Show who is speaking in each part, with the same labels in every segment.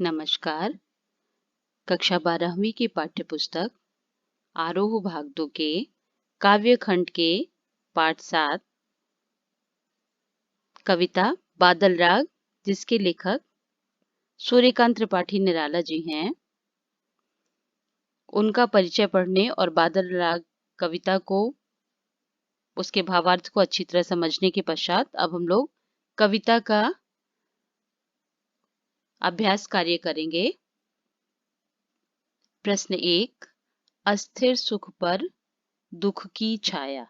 Speaker 1: नमस्कार। कक्षा 12वीं की पाठ्यपुस्तक आरोह भाग 2 के काव्य खंड के पाठ 7 कविता बादल राग, जिसके लेखक सूर्यकांत त्रिपाठी निराला जी हैं, उनका परिचय पढ़ने और बादल राग कविता को, उसके भावार्थ को अच्छी तरह समझने के पश्चात अब हम लोग कविता का अभ्यास कार्य करेंगे। प्रश्न 1, अस्थिर सुख पर दुख की छाया।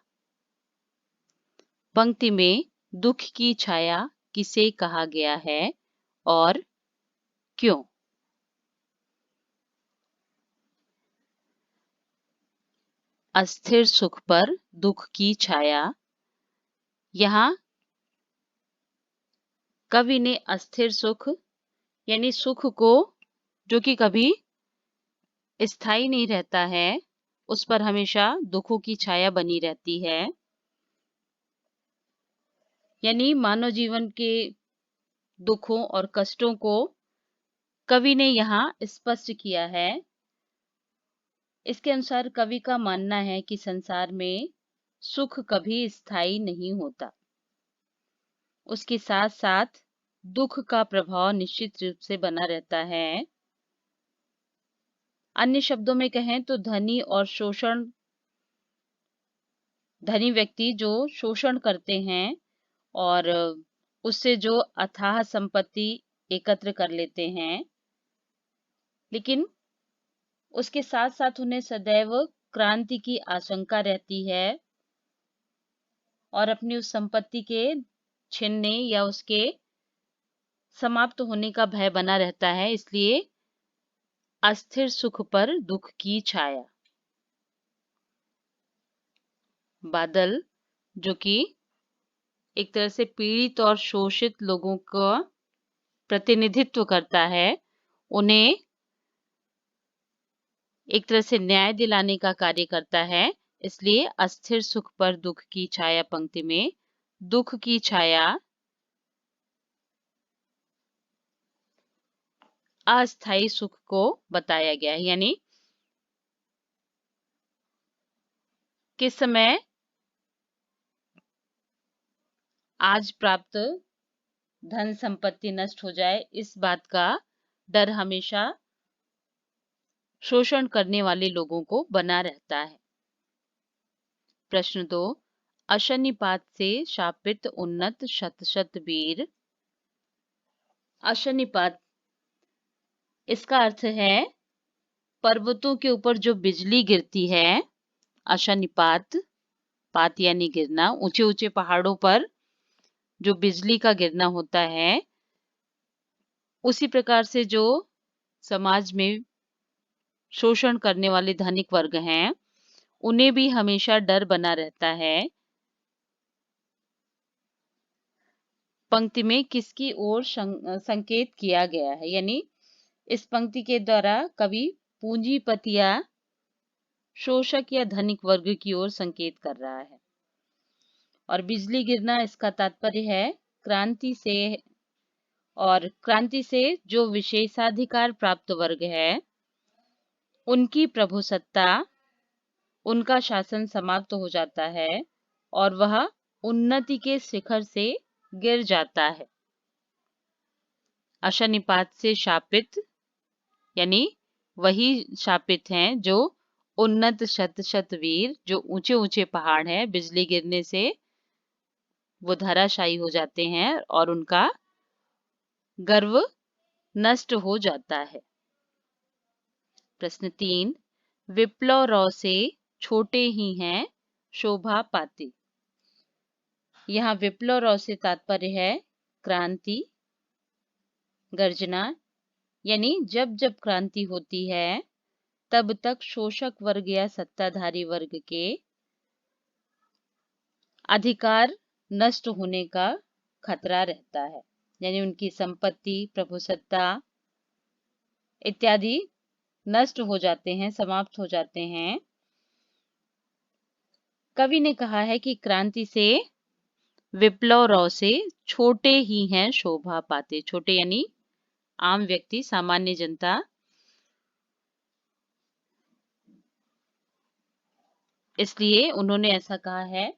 Speaker 1: पंक्ति में दुख की छाया किसे कहा गया है और क्यों? अस्थिर सुख पर दुख की छाया। यहाँ कवि ने अस्थिर सुख यानी सुख को जो कि कभी स्थायी नहीं रहता है, उस पर हमेशा दुखों की छाया बनी रहती है। यानी मानव जीवन के दुखों और कष्टों को कवि ने यहाँ स्पष्ट किया है। इसके अनुसार कवि का मानना है कि संसार में सुख कभी स्थायी नहीं होता, उसके साथ साथ दुख का प्रभाव निश्चित रूप से बना रहता है। अन्य शब्दों में कहें तो धनी व्यक्ति जो शोषण करते हैं और उससे जो अथाह संपत्ति एकत्र कर लेते हैं, लेकिन उसके साथ साथ उन्हें सदैव क्रांति की आशंका रहती है और अपनी उस संपत्ति के छिनने या उसके समाप्त होने का भय बना रहता है। इसलिए अस्थिर सुख पर दुख की छाया। बादल जो कि एक तरह से पीड़ित और शोषित लोगों का प्रतिनिधित्व करता है, उन्हें एक तरह से न्याय दिलाने का कार्य करता है। इसलिए अस्थिर सुख पर दुख की छाया पंक्ति में दुख की छाया अस्थायी सुख को बताया गया है। यानी किस समय आज प्राप्त धन संपत्ति नष्ट हो जाए, इस बात का डर हमेशा शोषण करने वाले लोगों को बना रहता है। प्रश्न 2, अशनिपात से शापित उन्नत शत शत वीर। अशनिपात, इसका अर्थ है पर्वतों के ऊपर जो बिजली गिरती है। अशनिपात, पात यानी गिरना, ऊंचे ऊंचे पहाड़ों पर जो बिजली का गिरना होता है, उसी प्रकार से जो समाज में शोषण करने वाले धनिक वर्ग हैं, उन्हें भी हमेशा डर बना रहता है। पंक्ति में किसकी ओर संकेत किया गया है, यानी इस पंक्ति के द्वारा कवि पूंजीपति या शोषक या धनिक वर्ग की ओर संकेत कर रहा है। और बिजली गिरना, इसका तात्पर्य है क्रांति से, और क्रांति से जो विशेषाधिकार प्राप्त वर्ग है, उनकी प्रभुसत्ता, उनका शासन समाप्त हो जाता है और वह उन्नति के शिखर से गिर जाता है। अशनिपात से शापित यानी वही शापित हैं जो उन्नत शत शत वीर, जो ऊंचे ऊंचे पहाड़ हैं, बिजली गिरने से वो धराशायी हो जाते हैं और उनका गर्व नष्ट हो जाता है। प्रश्न 3, विप्लव रॉ से छोटे ही हैं शोभा पाते। यहाँ विप्लव रॉ से तात्पर्य है क्रांति, गर्जना, यानी जब जब क्रांति होती है तब तक शोषक वर्ग या सत्ताधारी वर्ग के अधिकार नष्ट होने का खतरा रहता है। यानी उनकी संपत्ति, प्रभुसत्ता इत्यादि नष्ट हो जाते हैं, समाप्त हो जाते हैं। कवि ने कहा है कि क्रांति से, विप्लव रॉ से छोटे ही हैं शोभा पाते। छोटे यानी आम व्यक्ति, सामान्य जनता। इसलिए उन्होंने ऐसा कहा है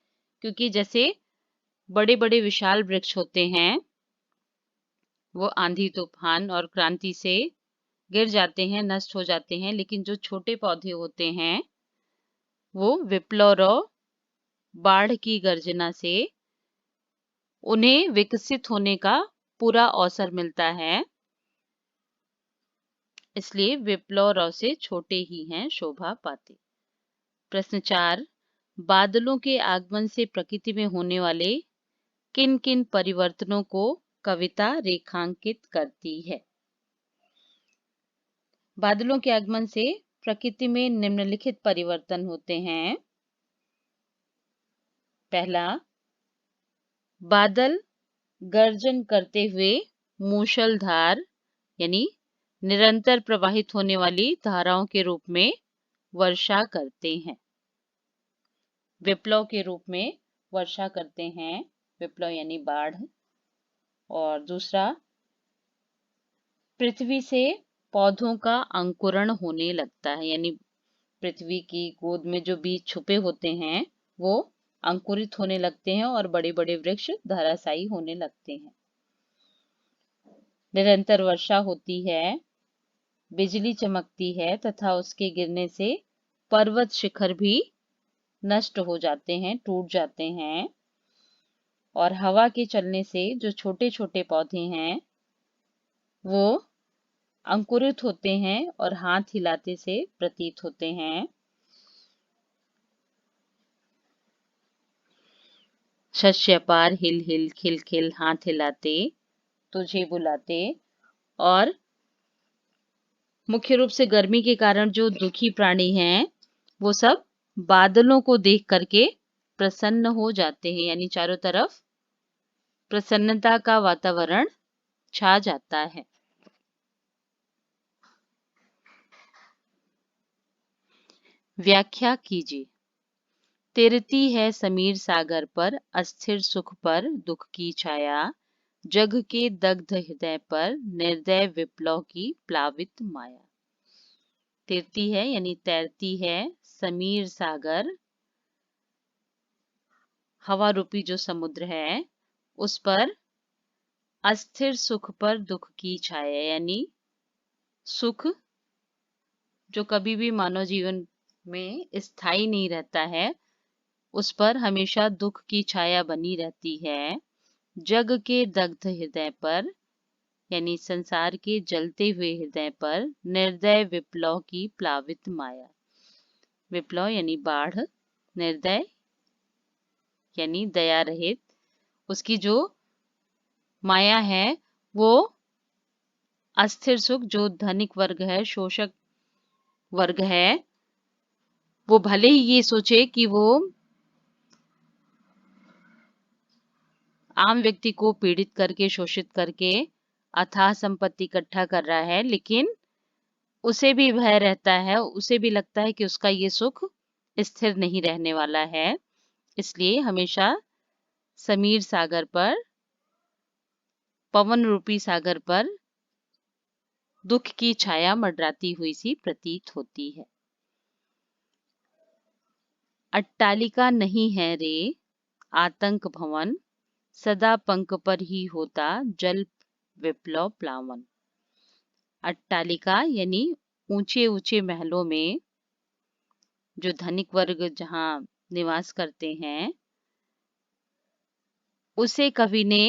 Speaker 1: क्योंकि जैसे बड़े बड़े विशाल वृक्ष होते हैं वो आंधी तूफान और क्रांति से गिर जाते हैं, नष्ट हो जाते हैं, लेकिन जो छोटे पौधे होते हैं वो विप्लव और बाढ़ की गर्जना से उन्हें विकसित होने का पूरा अवसर मिलता है। इसलिए विप्लव से छोटे ही हैं शोभा पाते। प्रश्न 4, बादलों के आगमन से प्रकृति में होने वाले किन किन परिवर्तनों को कविता रेखांकित करती है? बादलों के आगमन से प्रकृति में निम्नलिखित परिवर्तन होते हैं। पहला, बादल गर्जन करते हुए मूषलधार यानी निरंतर प्रवाहित होने वाली धाराओं के रूप में वर्षा करते हैं। विप्लव के रूप में वर्षा करते हैं, विप्लव यानी बाढ़। और दूसरा, पृथ्वी से पौधों का अंकुरण होने लगता है, यानी पृथ्वी की गोद में जो बीज छुपे होते हैं वो अंकुरित होने लगते हैं और बड़े बड़े वृक्ष धराशायी होने लगते हैं। निरंतर वर्षा होती है, बिजली चमकती है तथा उसके गिरने से पर्वत शिखर भी नष्ट हो जाते हैं, टूट जाते हैं। और हवा के चलने से जो छोटे छोटे पौधे हैं वो अंकुरित होते हैं और हाथ हिलाते से प्रतीत होते हैं। शस्य अपार हिल हिल खिल खिल हाथ हिलाते तुझे बुलाते। और मुख्य रूप से गर्मी के कारण जो दुखी प्राणी हैं वो सब बादलों को देख करके प्रसन्न हो जाते हैं, यानी चारों तरफ प्रसन्नता का वातावरण छा जाता है। व्याख्या कीजिए। तैरती है समीर सागर पर, अस्थिर सुख पर दुख की छाया, जग के दग्ध हृदय पर निर्दय विप्लव की प्लावित माया। तैरती है यानी तैरती है समीर सागर, हवा रूपी जो समुद्र है उस पर, अस्थिर सुख पर दुख की छाया, यानी सुख जो कभी भी मानव जीवन में स्थायी नहीं रहता है उस पर हमेशा दुख की छाया बनी रहती है। जग के दग्ध हृदय पर यानी संसार के जलते हुए हृदय पर निर्दय विप्लव की प्लावित माया। विप्लव यानी बाढ़, निर्दय यानी दया रहित, उसकी जो माया है वो अस्थिर सुख, जो धनिक वर्ग है, शोषक वर्ग है, वो भले ही ये सोचे कि वो आम व्यक्ति को पीड़ित करके, शोषित करके अथाह संपत्ति इकट्ठा कर रहा है, लेकिन उसे भी भय रहता है, उसे भी लगता है कि उसका ये सुख स्थिर नहीं रहने वाला है। इसलिए हमेशा समीर सागर पर, पवन रूपी सागर पर दुख की छाया मंडराती हुई सी प्रतीत होती है। अट्टालिका नहीं है रे आतंक भवन, सदा पंख पर ही होता जल विप्लव प्लावन। अट्टालिका यानी ऊंचे ऊंचे महलों में जो धनिक वर्ग जहां निवास करते हैं उसे कवि ने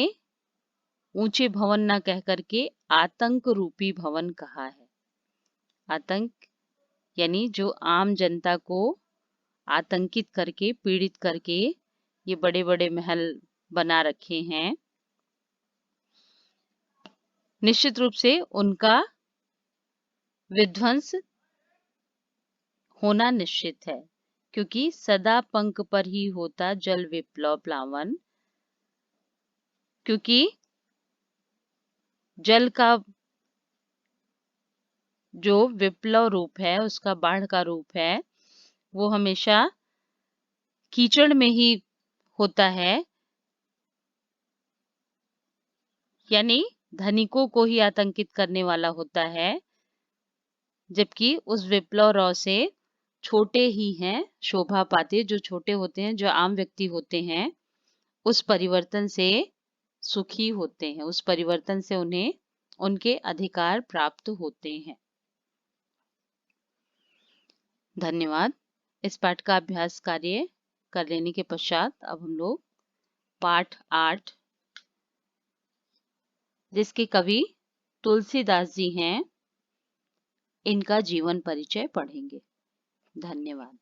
Speaker 1: ऊंचे भवन न कह करके आतंक रूपी भवन कहा है। आतंक यानी जो आम जनता को आतंकित करके, पीड़ित करके ये बड़े बड़े महल बना रखे हैं। निश्चित रूप से उनका विध्वंस होना निश्चित है, क्योंकि सदा पंख पर ही होता जल विप्लव प्लावन, क्योंकि जल का जो विप्लव रूप है, उसका बाढ़ का रूप है, वो हमेशा कीचड़ में ही होता है, यानी धनिकों को ही आतंकित करने वाला होता है, जबकि उस विप्लव रॉ से छोटे ही हैं शोभा पाते, जो छोटे होते हैं, जो आम व्यक्ति होते हैं, उस परिवर्तन से सुखी होते हैं, उस परिवर्तन से उन्हें उनके अधिकार प्राप्त होते हैं। धन्यवाद। इस पाठ का अभ्यास कार्य कर लेने के पश्चात अब हम लोग पाठ 8, जिसके कवि तुलसीदास जी हैं, इनका जीवन परिचय पढ़ेंगे। धन्यवाद।